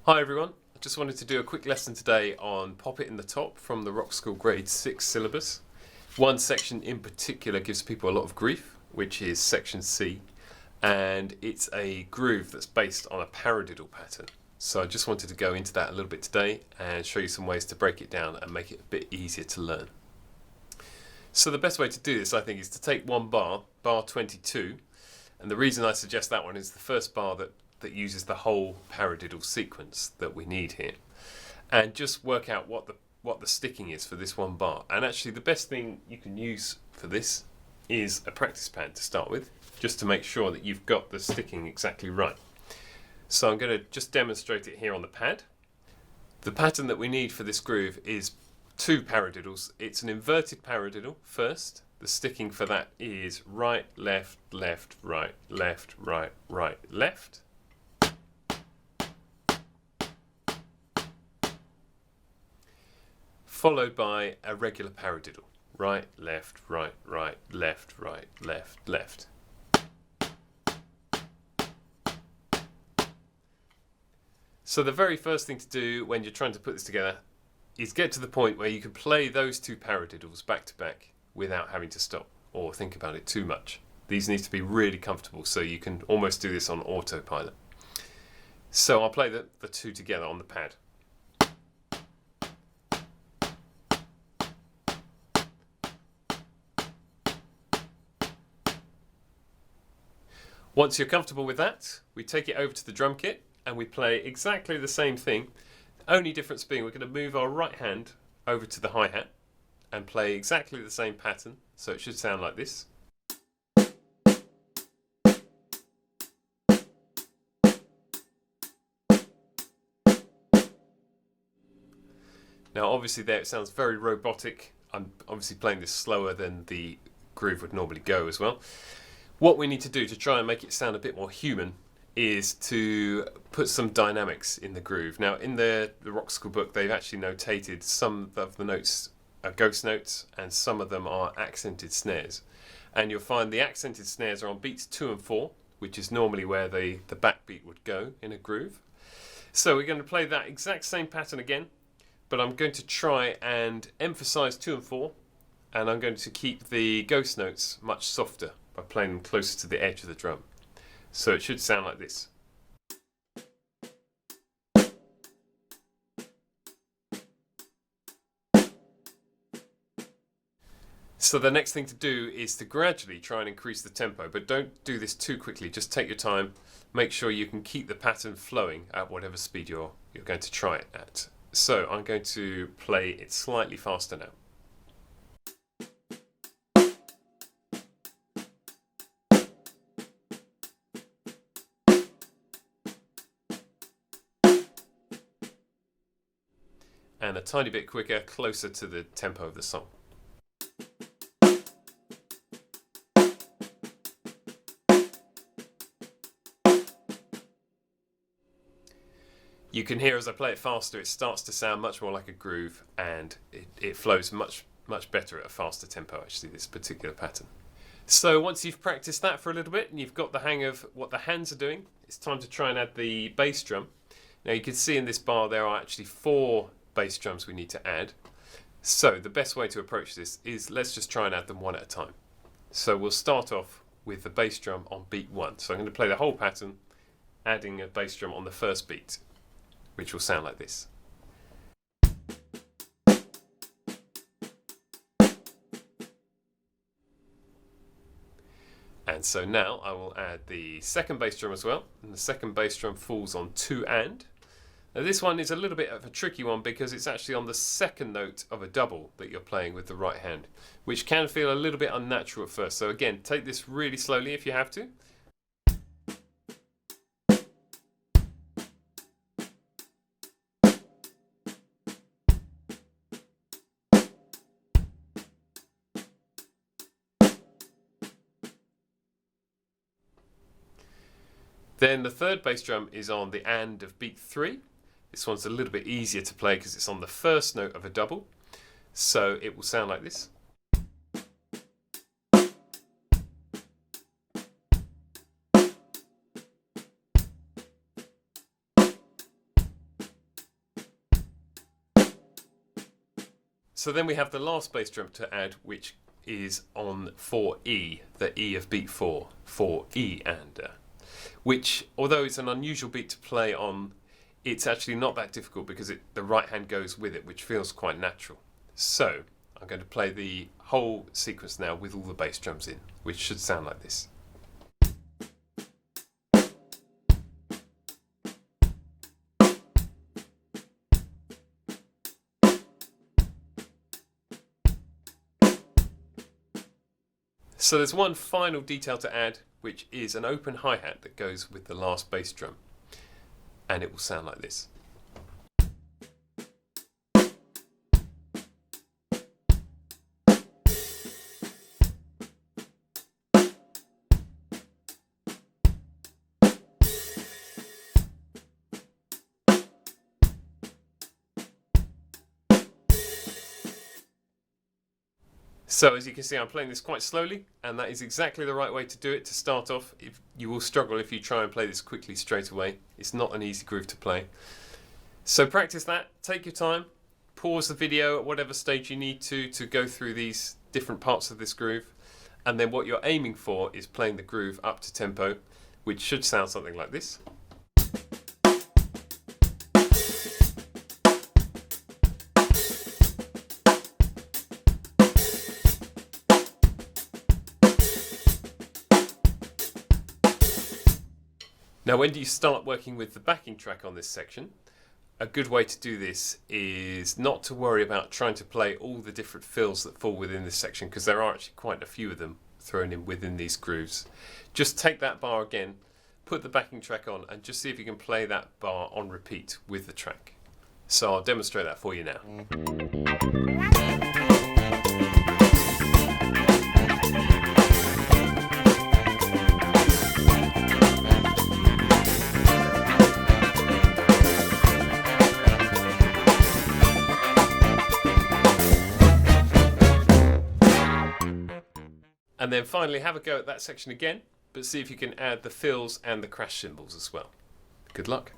Hi everyone, I just wanted to do a quick lesson today on Pop It in the Top from the Rockschool Grade 6 syllabus. One section in particular gives people a lot of grief, which is section C, and it's a groove that's based on a paradiddle pattern. So I just wanted to go into that a little bit today and show you some ways to break it down and make it a bit easier to learn. So the best way to do this, I think, is to take one bar, bar 22, and the reason I suggest that one is the first bar that uses the whole paradiddle sequence that we need here, and just work out what the sticking is for this one bar. And actually the best thing you can use for this is a practice pad to start with, just to make sure that you've got the sticking exactly right. So I'm going to just demonstrate it here on the pad. The pattern that we need for this groove is two paradiddles. It's an inverted paradiddle first. The sticking for that is right, left, left, right, left, right, right, left. Followed by a regular paradiddle. Right, left, right, right, left, right, left, left. So the very first thing to do when you're trying to put this together is get to the point where you can play those two paradiddles back to back without having to stop or think about it too much. These need to be really comfortable, so you can almost do this on autopilot. So I'll play the two together on the pad. Once you're comfortable with that, we take it over to the drum kit and we play exactly the same thing. The only difference being we're going to move our right hand over to the hi-hat and play exactly the same pattern, so it should sound like this. Now obviously there it sounds very robotic. I'm obviously playing this slower than the groove would normally go as well. What we need to do to try and make it sound a bit more human is to put some dynamics in the groove. Now in the Rockschool book they've actually notated some of the notes are ghost notes and some of them are accented snares. And you'll find the accented snares are on beats 2 and 4, which is normally where the backbeat would go in a groove. So we're going to play that exact same pattern again, but I'm going to try and emphasize 2 and 4, and I'm going to keep the ghost notes much softer by playing them closer to the edge of the drum. So it should sound like this. So the next thing to do is to gradually try and increase the tempo, but don't do this too quickly. Just take your time. Make sure you can keep the pattern flowing at whatever speed you're going to try it at. So I'm going to play it slightly faster now. And a tiny bit quicker, closer to the tempo of the song. You can hear as I play it faster, it starts to sound much more like a groove, and it flows much better at a faster tempo, actually, this particular pattern. So once you've practiced that for a little bit and you've got the hang of what the hands are doing, it's time to try and add the bass drum. Now you can see in this bar there are actually 4 bass drums we need to add. So the best way to approach this is let's just try and add them one at a time. So we'll start off with the bass drum on beat 1. So I'm going to play the whole pattern, adding a bass drum on the first beat, which will sound like this. And so now I will add the second bass drum as well, and the second bass drum falls on 2 and. Now this one is a little bit of a tricky one because it's actually on the second note of a double that you're playing with the right hand, which can feel a little bit unnatural at first. So again, take this really slowly if you have to. Then the third bass drum is on the and of beat 3. This one's a little bit easier to play because it's on the first note of a double. So it will sound like this. So then we have the last bass drum to add, which is on 4E, the E of beat 4, 4E-ander, which, although it's an unusual beat to play on, it's actually not that difficult because the right hand goes with it, which feels quite natural. So I'm going to play the whole sequence now with all the bass drums in, which should sound like this. So there's one final detail to add, which is an open hi-hat that goes with the last bass drum. And it will sound like this. So as you can see, I'm playing this quite slowly, and that is exactly the right way to do it to start off. You will struggle if you try and play this quickly straight away. It's not an easy groove to play. So practice that, take your time, pause the video at whatever stage you need to go through these different parts of this groove. And then what you're aiming for is playing the groove up to tempo, which should sound something like this. Now, when do you start working with the backing track on this section? A good way to do this is not to worry about trying to play all the different fills that fall within this section, because there are actually quite a few of them thrown in within these grooves. Just take that bar again, put the backing track on, and just see if you can play that bar on repeat with the track. So I'll demonstrate that for you now. And then finally have a go at that section again, but see if you can add the fills and the crash cymbals as well. Good luck.